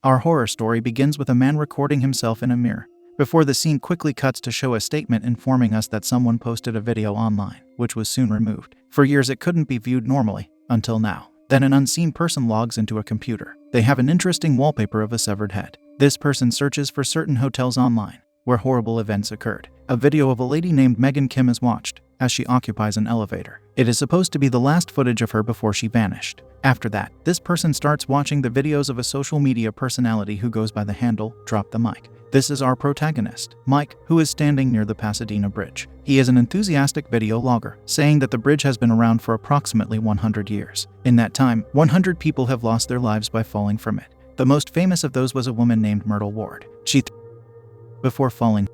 Our horror story begins with a man recording himself in a mirror, before the scene quickly cuts to show a statement informing us that someone posted a video online, which was soon removed. For years it couldn't be viewed normally, until now. Then an unseen person logs into a computer. They have an interesting wallpaper of a severed head. This person searches for certain hotels online, where horrible events occurred. A video of a lady named Megan Kim is watched, as she occupies an elevator. It is supposed to be the last footage of her before she vanished. After that, this person starts watching the videos of a social media personality who goes by the handle Drop the Mic. This is our protagonist, Mike, who is standing near the Pasadena Bridge. He is an enthusiastic video logger, saying that the bridge has been around for approximately 100 years. In that time, 100 people have lost their lives by falling from it. The most famous of those was a woman named Myrtle Ward. She before falling.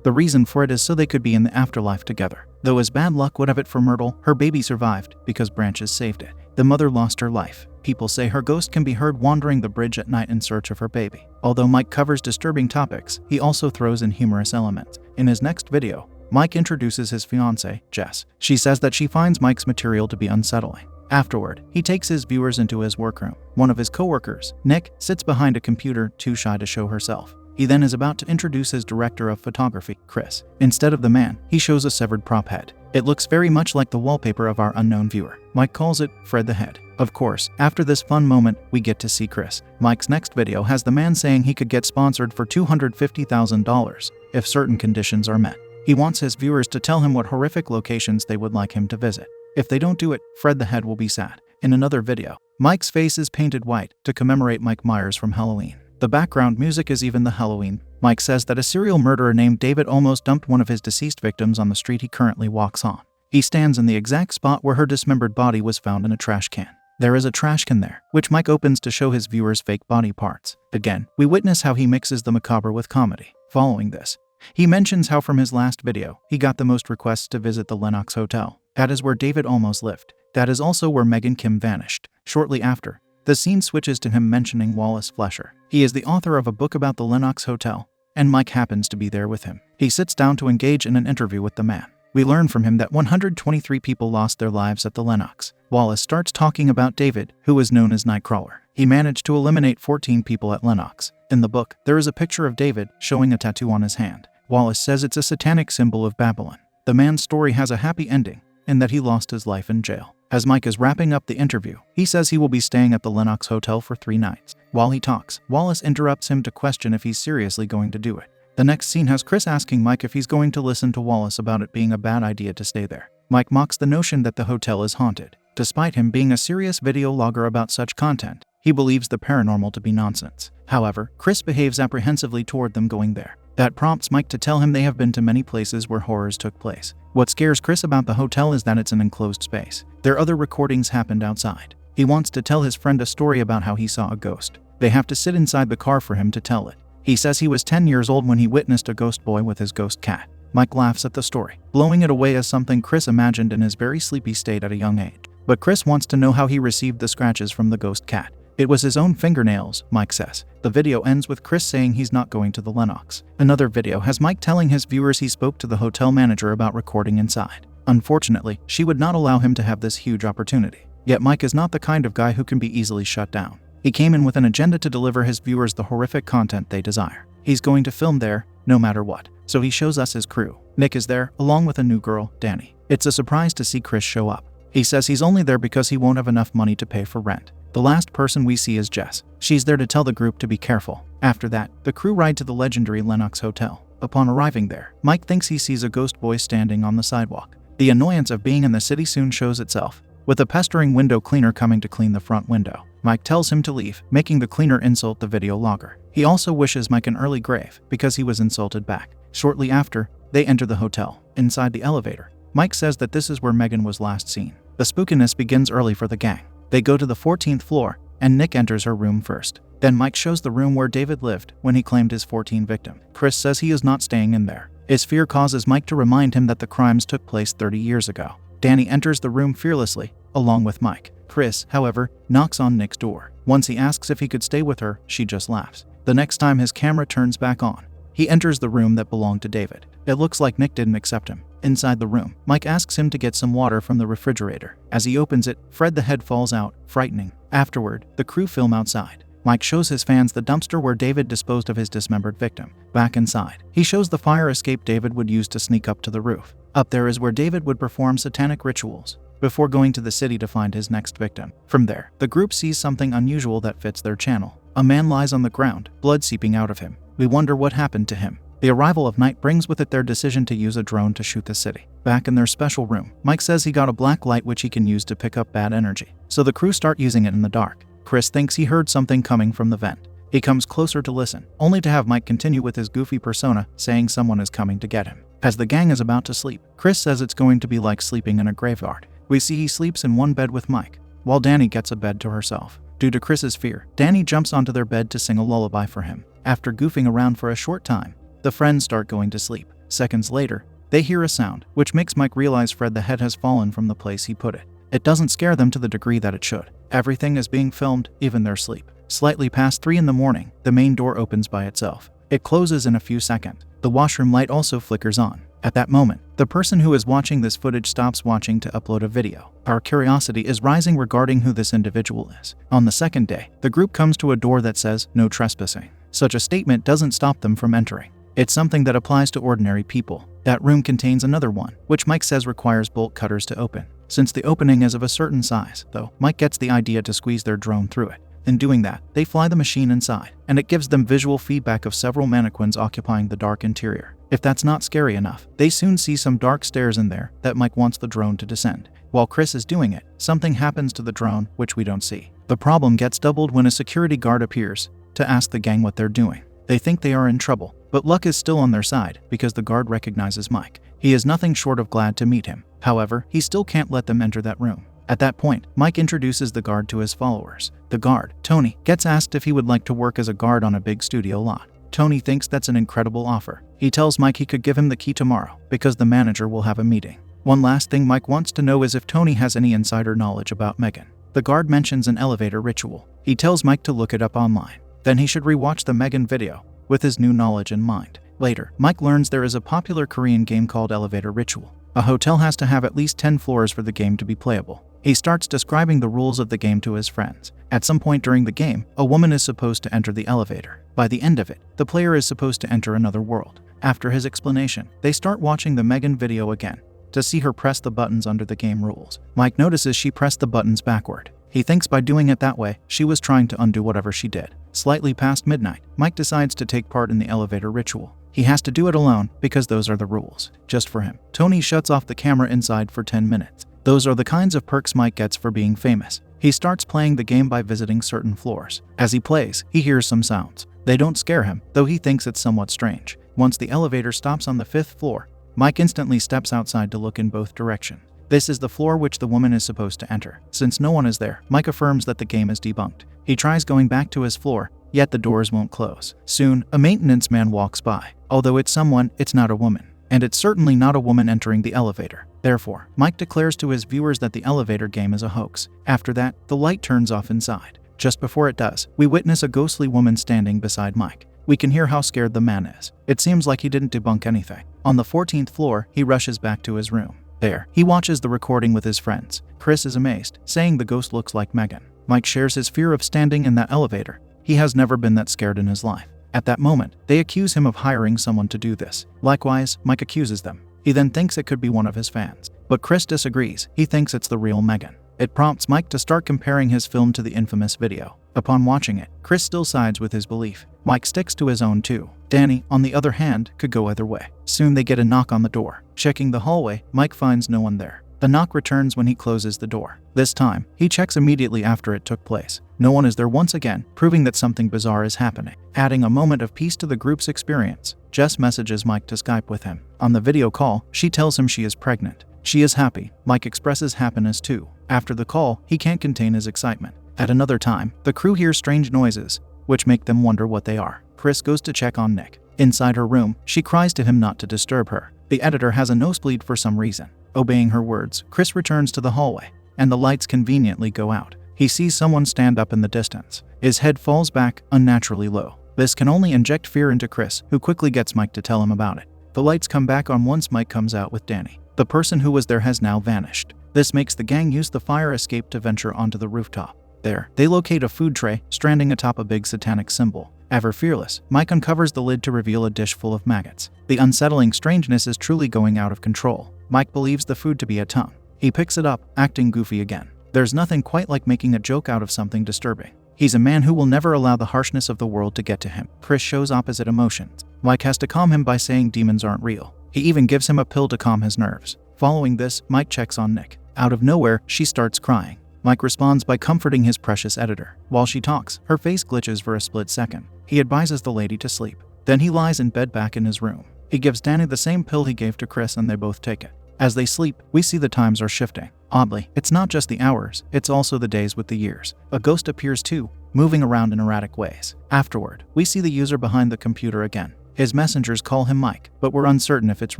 The reason for it is so they could be in the afterlife together. Though as bad luck would have it for Myrtle, her baby survived because branches saved it. The mother lost her life. People say her ghost can be heard wandering the bridge at night in search of her baby. Although Mike covers disturbing topics, he also throws in humorous elements. In his next video, Mike introduces his fiancée, Jess. She says that she finds Mike's material to be unsettling. Afterward, he takes his viewers into his workroom. One of his co-workers, Nick, sits behind a computer, too shy to show herself. He then is about to introduce his director of photography, Chris. Instead of the man, he shows a severed prop head. It looks very much like the wallpaper of our unknown viewer. Mike calls it Fred the Head. Of course, after this fun moment, we get to see Chris. Mike's next video has the man saying he could get sponsored for $250,000 if certain conditions are met. He wants his viewers to tell him what horrific locations they would like him to visit. If they don't do it, Fred the Head will be sad. In another video, Mike's face is painted white to commemorate Mike Myers from Halloween. The background music is even the Halloween. Mike says that a serial murderer named David almost dumped one of his deceased victims on the street he currently walks on. He stands in the exact spot where her dismembered body was found in a trash can. There is a trash can there, which Mike opens to show his viewers fake body parts. Again, we witness how he mixes the macabre with comedy. Following this, he mentions how from his last video, he got the most requests to visit the Lenox Hotel. That is where David almost lived. That is also where Megan Kim vanished. Shortly after, the scene switches to him mentioning Wallace Flesher. He is the author of a book about the Lenox Hotel, and Mike happens to be there with him. He sits down to engage in an interview with the man. We learn from him that 123 people lost their lives at the Lenox. Wallace starts talking about David, who is known as Nightcrawler. He managed to eliminate 14 people at Lenox. In the book, there is a picture of David showing a tattoo on his hand. Wallace says it's a satanic symbol of Babylon. The man's story has a happy ending, in that he lost his life in jail. As Mike is wrapping up the interview, he says he will be staying at the Lenox Hotel for 3 nights. While he talks, Wallace interrupts him to question if he's seriously going to do it. The next scene has Chris asking Mike if he's going to listen to Wallace about it being a bad idea to stay there. Mike mocks the notion that the hotel is haunted. Despite him being a serious video logger about such content, he believes the paranormal to be nonsense. However, Chris behaves apprehensively toward them going there. That prompts Mike to tell him they have been to many places where horrors took place. What scares Chris about the hotel is that it's an enclosed space. Their other recordings happened outside. He wants to tell his friend a story about how he saw a ghost. They have to sit inside the car for him to tell it. He says he was 10 years old when he witnessed a ghost boy with his ghost cat. Mike laughs at the story, blowing it away as something Chris imagined in his very sleepy state at a young age. But Chris wants to know how he received the scratches from the ghost cat. It was his own fingernails, Mike says. The video ends with Chris saying he's not going to the Lenox. Another video has Mike telling his viewers he spoke to the hotel manager about recording inside. Unfortunately, she would not allow him to have this huge opportunity. Yet Mike is not the kind of guy who can be easily shut down. He came in with an agenda to deliver his viewers the horrific content they desire. He's going to film there, no matter what. So he shows us his crew. Nick is there, along with a new girl, Danny. It's a surprise to see Chris show up. He says he's only there because he won't have enough money to pay for rent. The last person we see is Jess. She's there to tell the group to be careful. After that, the crew ride to the legendary Lenox Hotel. Upon arriving there, Mike thinks he sees a ghost boy standing on the sidewalk. The annoyance of being in the city soon shows itself, with a pestering window cleaner coming to clean the front window. Mike tells him to leave, making the cleaner insult the video logger. He also wishes Mike an early grave because he was insulted back. Shortly after, they enter the hotel. Inside the elevator, Mike says that this is where Megan was last seen. The spookiness begins early for the gang. They go to the 14th floor, and Nick enters her room first. Then Mike shows the room where David lived when he claimed his 14th victim. Chris says he is not staying in there. His fear causes Mike to remind him that the crimes took place 30 years ago. Danny enters the room fearlessly, along with Mike. Chris, however, knocks on Nick's door. Once he asks if he could stay with her, she just laughs. The next time his camera turns back on, he enters the room that belonged to David. It looks like Nick didn't accept him. Inside the room, Mike asks him to get some water from the refrigerator. As he opens it, Fred the Head falls out, frightening. Afterward, the crew film outside. Mike shows his fans the dumpster where David disposed of his dismembered victim. Back inside, he shows the fire escape David would use to sneak up to the roof. Up there is where David would perform satanic rituals before going to the city to find his next victim. From there, the group sees something unusual that fits their channel. A man lies on the ground, blood seeping out of him. We wonder what happened to him. The arrival of night brings with it their decision to use a drone to shoot the city. Back in their special room, Mike says he got a black light which he can use to pick up bad energy. So the crew start using it in the dark. Chris thinks he heard something coming from the vent. He comes closer to listen, only to have Mike continue with his goofy persona, saying someone is coming to get him. As the gang is about to sleep, Chris says it's going to be like sleeping in a graveyard. We see he sleeps in one bed with Mike, while Danny gets a bed to herself. Due to Chris's fear, Danny jumps onto their bed to sing a lullaby for him. After goofing around for a short time, the friends start going to sleep. Seconds later, they hear a sound, which makes Mike realize Fred the head has fallen from the place he put it. It doesn't scare them to the degree that it should. Everything is being filmed, even their sleep. Slightly past 3 in the morning, the main door opens by itself. It closes in a few seconds. The washroom light also flickers on. At that moment, the person who is watching this footage stops watching to upload a video. Our curiosity is rising regarding who this individual is. On the second day, the group comes to a door that says, "No trespassing." Such a statement doesn't stop them from entering. It's something that applies to ordinary people. That room contains another one, which Mike says requires bolt cutters to open. Since the opening is of a certain size, though, Mike gets the idea to squeeze their drone through it. In doing that, they fly the machine inside, and it gives them visual feedback of several mannequins occupying the dark interior. If that's not scary enough, they soon see some dark stairs in there that Mike wants the drone to descend. While Chris is doing it, something happens to the drone which we don't see. The problem gets doubled when a security guard appears to ask the gang what they're doing. They think they are in trouble, but luck is still on their side because the guard recognizes Mike. He is nothing short of glad to meet him. However, he still can't let them enter that room. At that point, Mike introduces the guard to his followers. The guard, Tony, gets asked if he would like to work as a guard on a big studio lot. Tony thinks that's an incredible offer. He tells Mike he could give him the key tomorrow because the manager will have a meeting. One last thing Mike wants to know is if Tony has any insider knowledge about Megan. The guard mentions an elevator ritual. He tells Mike to look it up online. Then he should rewatch the Megan video with his new knowledge in mind. Later, Mike learns there is a popular Korean game called Elevator Ritual. A hotel has to have at least 10 floors for the game to be playable. He starts describing the rules of the game to his friends. At some point during the game, a woman is supposed to enter the elevator. By the end of it, the player is supposed to enter another world. After his explanation, they start watching the Megan video again to see her press the buttons under the game rules. Mike notices she pressed the buttons backward. He thinks by doing it that way, she was trying to undo whatever she did. Slightly past midnight, Mike decides to take part in the elevator ritual. He has to do it alone because those are the rules. Just for him, Tony shuts off the camera inside for 10 minutes. Those are the kinds of perks Mike gets for being famous. He starts playing the game by visiting certain floors. As he plays, he hears some sounds. They don't scare him, though he thinks it's somewhat strange. Once the elevator stops on the 5th floor, Mike instantly steps outside to look in both directions. This is the floor which the woman is supposed to enter. Since no one is there, Mike affirms that the game is debunked. He tries going back to his floor, yet the doors won't close. Soon, a maintenance man walks by. Although it's someone, it's not a woman. And it's certainly not a woman entering the elevator. Therefore, Mike declares to his viewers that the elevator game is a hoax. After that, the light turns off inside. Just before it does, we witness a ghostly woman standing beside Mike. We can hear how scared the man is. It seems like he didn't debunk anything. On the 14th floor, he rushes back to his room. There, he watches the recording with his friends. Chris is amazed, saying the ghost looks like Megan. Mike shares his fear of standing in that elevator. He has never been that scared in his life. At that moment, they accuse him of hiring someone to do this. Likewise, Mike accuses them. He then thinks it could be one of his fans. But Chris disagrees. He thinks it's the real Megan. It prompts Mike to start comparing his film to the infamous video. Upon watching it, Chris still sides with his belief. Mike sticks to his own too. Danny, on the other hand, could go either way. Soon they get a knock on the door. Checking the hallway, Mike finds no one there. The knock returns when he closes the door. This time, he checks immediately after it took place. No one is there once again, proving that something bizarre is happening. Adding a moment of peace to the group's experience, Jess messages Mike to Skype with him. On the video call, she tells him she is pregnant. She is happy. Mike expresses happiness too. After the call, he can't contain his excitement. At another time, the crew hears strange noises, which make them wonder what they are. Chris goes to check on Nick. Inside her room, she cries to him not to disturb her. The editor has a nosebleed for some reason. Obeying her words, Chris returns to the hallway, and the lights conveniently go out. He sees someone stand up in the distance. His head falls back, unnaturally low. This can only inject fear into Chris, who quickly gets Mike to tell him about it. The lights come back on once Mike comes out with Danny. The person who was there has now vanished. This makes the gang use the fire escape to venture onto the rooftop. There, they locate a food tray stranding atop a big satanic symbol. Ever fearless, Mike uncovers the lid to reveal a dish full of maggots. The unsettling strangeness is truly going out of control. Mike believes the food to be a tongue. He picks it up, acting goofy again. There's nothing quite like making a joke out of something disturbing. He's a man who will never allow the harshness of the world to get to him. Chris shows opposite emotions. Mike has to calm him by saying demons aren't real. He even gives him a pill to calm his nerves. Following this, Mike checks on Nick. Out of nowhere, she starts crying. Mike responds by comforting his precious editor. While she talks, her face glitches for a split second. He advises the lady to sleep. Then he lies in bed back in his room. He gives Danny the same pill he gave to Chris and they both take it. As they sleep, we see the times are shifting. Oddly, it's not just the hours, it's also the days with the years. A ghost appears too, moving around in erratic ways. Afterward, we see the user behind the computer again. His messengers call him Mike, but we're uncertain if it's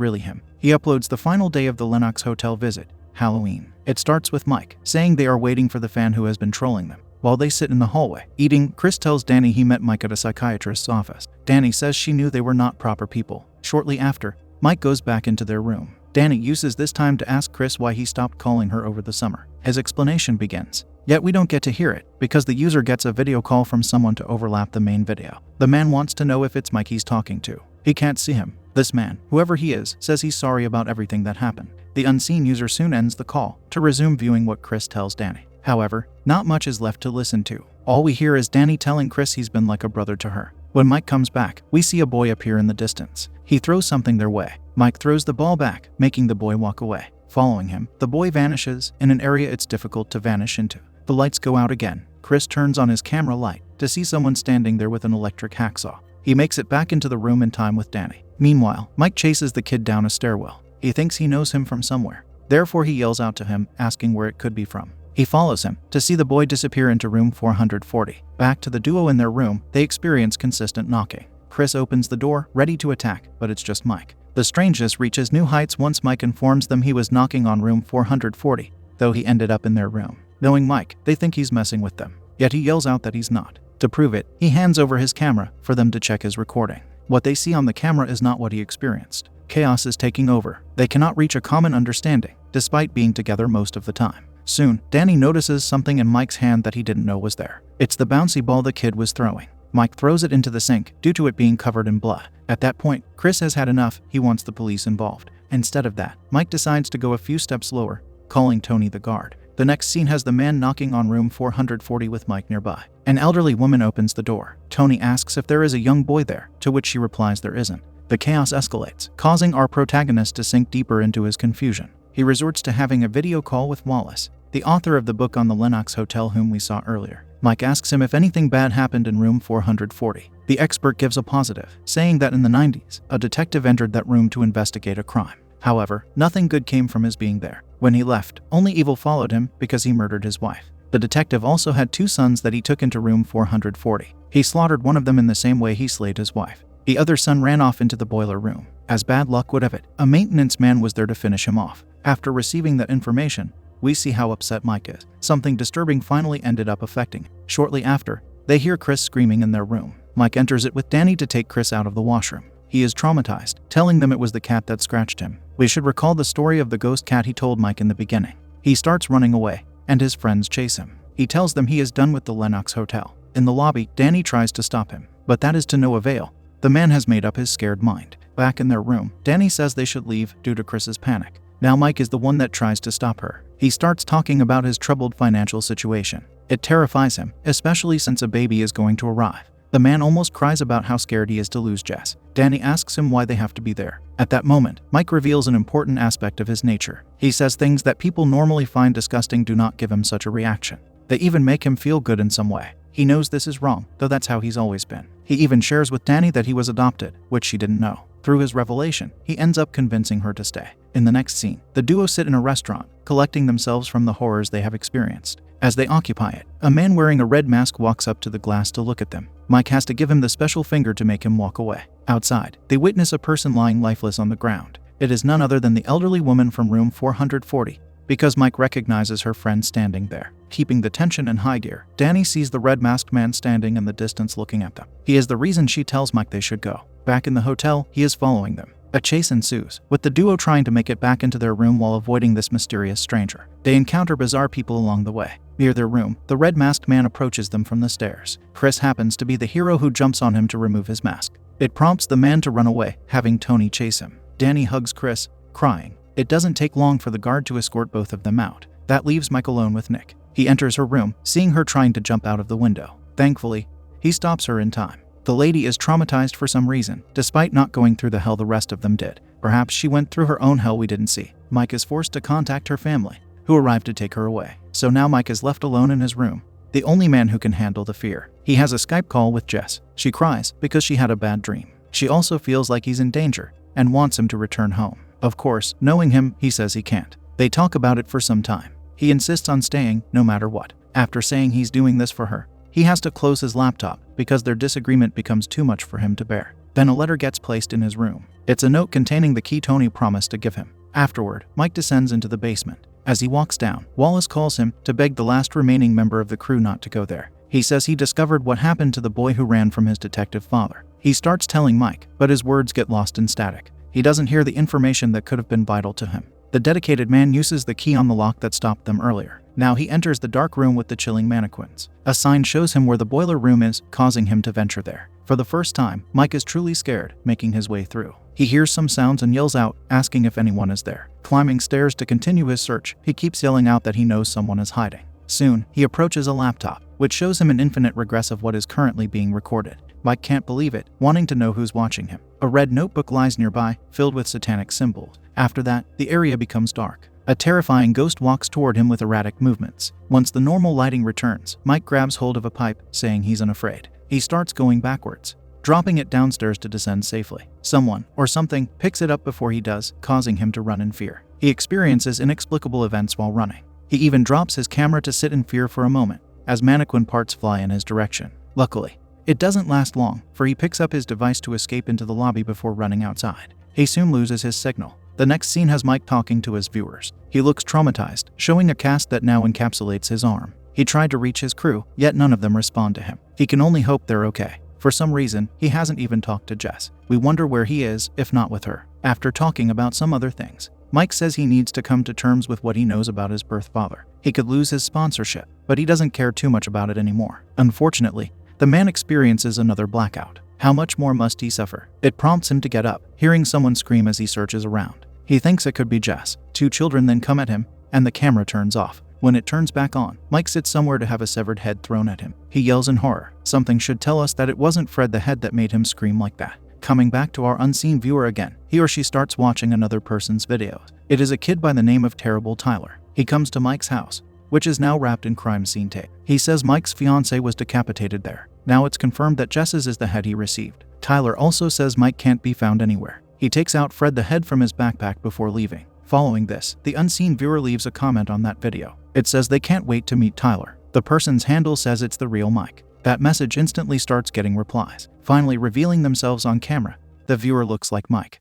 really him. He uploads the final day of the Lenox hotel visit, Halloween. It starts with Mike saying they are waiting for the fan who has been trolling them. While they sit in the hallway, eating, Chris tells Danny he met Mike at a psychiatrist's office. Danny says she knew they were not proper people. Shortly after, Mike goes back into their room. Danny uses this time to ask Chris why he stopped calling her over the summer. His explanation begins. Yet we don't get to hear it, because the user gets a video call from someone to overlap the main video. The man wants to know if it's Mike he's talking to. He can't see him. This man, whoever he is, says he's sorry about everything that happened. The unseen user soon ends the call to resume viewing what Chris tells Danny. However, not much is left to listen to. All we hear is Danny telling Chris he's been like a brother to her. When Mike comes back, we see a boy appear in the distance. He throws something their way. Mike throws the ball back, making the boy walk away. Following him, the boy vanishes in an area it's difficult to vanish into. The lights go out again. Chris turns on his camera light to see someone standing there with an electric hacksaw. He makes it back into the room in time with Danny. Meanwhile, Mike chases the kid down a stairwell. He thinks he knows him from somewhere. Therefore, he yells out to him, asking where it could be from. He follows him to see the boy disappear into room 440. Back to the duo in their room, they experience consistent knocking. Chris opens the door, ready to attack, but it's just Mike. The strangeness reaches new heights once Mike informs them he was knocking on room 440, though he ended up in their room. Knowing Mike, they think he's messing with them. Yet he yells out that he's not. To prove it, he hands over his camera for them to check his recording. What they see on the camera is not what he experienced. Chaos is taking over. They cannot reach a common understanding, despite being together most of the time. Soon, Danny notices something in Mike's hand that he didn't know was there. It's the bouncy ball the kid was throwing. Mike throws it into the sink due to it being covered in blood. At that point, Chris has had enough. He wants the police involved. Instead of that, Mike decides to go a few steps lower, calling Tony the guard. The next scene has the man knocking on room 440 with Mike nearby. An elderly woman opens the door. Tony asks if there is a young boy there, to which she replies there isn't. The chaos escalates, causing our protagonist to sink deeper into his confusion. He resorts to having a video call with Wallace, the author of the book on the Lenox Hotel whom we saw earlier. Mike asks him if anything bad happened in room 440. The expert gives a positive, saying that in the 90s, a detective entered that room to investigate a crime. However, nothing good came from his being there. When he left, only evil followed him because he murdered his wife. The detective also had 2 sons that he took into room 440. He slaughtered one of them in the same way he slayed his wife. The other son ran off into the boiler room. As bad luck would have it, a maintenance man was there to finish him off. After receiving that information, we see how upset Mike is. Something disturbing finally ended up affecting him. Shortly after, they hear Chris screaming in their room. Mike enters it with Danny to take Chris out of the washroom. He is traumatized, telling them it was the cat that scratched him. We should recall the story of the ghost cat he told Mike in the beginning. He starts running away, and his friends chase him. He tells them he is done with the Lenox Hotel. In the lobby, Danny tries to stop him, but that is to no avail. The man has made up his scared mind. Back in their room, Danny says they should leave due to Chris's panic. Now Mike is the one that tries to stop her. He starts talking about his troubled financial situation. It terrifies him, especially since a baby is going to arrive. The man almost cries about how scared he is to lose Jess. Danny asks him why they have to be there. At that moment, Mike reveals an important aspect of his nature. He says things that people normally find disgusting do not give him such a reaction. They even make him feel good in some way. He knows this is wrong, though that's how he's always been. He even shares with Danny that he was adopted, which she didn't know. Through his revelation, he ends up convincing her to stay. In the next scene, the duo sit in a restaurant, collecting themselves from the horrors they have experienced. As they occupy it, a man wearing a red mask walks up to the glass to look at them. Mike has to give him the special finger to make him walk away. Outside, they witness a person lying lifeless on the ground. It is none other than the elderly woman from room 440, because Mike recognizes her friend standing there. Keeping the tension in high gear, Danny sees the red-masked man standing in the distance looking at them. He is the reason she tells Mike they should go. Back in the hotel, he is following them. A chase ensues, with the duo trying to make it back into their room while avoiding this mysterious stranger. They encounter bizarre people along the way. Near their room, the red-masked man approaches them from the stairs. Chris happens to be the hero who jumps on him to remove his mask. It prompts the man to run away, having Tony chase him. Danny hugs Chris, crying. It doesn't take long for the guard to escort both of them out. That leaves Mike alone with Nick. He enters her room, seeing her trying to jump out of the window. Thankfully, he stops her in time. The lady is traumatized for some reason, despite not going through the hell the rest of them did. Perhaps she went through her own hell we didn't see. Mike is forced to contact her family, who arrived to take her away. So now Mike is left alone in his room, the only man who can handle the fear. He has a Skype call with Jess. She cries because she had a bad dream. She also feels like he's in danger and wants him to return home. Of course, knowing him, he says he can't. They talk about it for some time. He insists on staying no matter what. After saying he's doing this for her, he has to close his laptop because their disagreement becomes too much for him to bear. Then a letter gets placed in his room. It's a note containing the key Tony promised to give him. Afterward, Mike descends into the basement. As he walks down, Wallace calls him to beg the last remaining member of the crew not to go there. He says he discovered what happened to the boy who ran from his detective father. He starts telling Mike, but his words get lost in static. He doesn't hear the information that could have been vital to him. The dedicated man uses the key on the lock that stopped them earlier. Now he enters the dark room with the chilling mannequins. A sign shows him where the boiler room is, causing him to venture there. For the first time, Mike is truly scared, making his way through. He hears some sounds and yells out, asking if anyone is there. Climbing stairs to continue his search, he keeps yelling out that he knows someone is hiding. Soon, he approaches a laptop, which shows him an infinite regress of what is currently being recorded. Mike can't believe it, wanting to know who's watching him. A red notebook lies nearby, filled with satanic symbols. After that, the area becomes dark. A terrifying ghost walks toward him with erratic movements. Once the normal lighting returns, Mike grabs hold of a pipe, saying he's unafraid. He starts going backwards, dropping it downstairs to descend safely. Someone, or something, picks it up before he does, causing him to run in fear. He experiences inexplicable events while running. He even drops his camera to sit in fear for a moment, as mannequin parts fly in his direction. Luckily, it doesn't last long, for he picks up his device to escape into the lobby before running outside. He soon loses his signal. The next scene has Mike talking to his viewers. He looks traumatized, showing a cast that now encapsulates his arm. He tried to reach his crew, yet none of them respond to him. He can only hope they're okay. For some reason, he hasn't even talked to Jess. We wonder where he is, if not with her. After talking about some other things, Mike says he needs to come to terms with what he knows about his birth father. He could lose his sponsorship, but he doesn't care too much about it anymore. Unfortunately, the man experiences another blackout. How much more must he suffer? It prompts him to get up, hearing someone scream as he searches around. He thinks it could be Jess. Two children then come at him, and the camera turns off. When it turns back on, Mike sits somewhere to have a severed head thrown at him. He yells in horror. Something should tell us that it wasn't Fred the head that made him scream like that. Coming back to our unseen viewer again, he or she starts watching another person's videos. It is a kid by the name of Terrible Tyler. He comes to Mike's house, which is now wrapped in crime scene tape. He says Mike's fiancée was decapitated there. Now it's confirmed that Jess's is the head he received. Tyler also says Mike can't be found anywhere. He takes out Fred the head from his backpack before leaving. Following this, the unseen viewer leaves a comment on that video. It says they can't wait to meet Tyler. The person's handle says it's the real Mike. That message instantly starts getting replies, finally revealing themselves on camera. The viewer looks like Mike.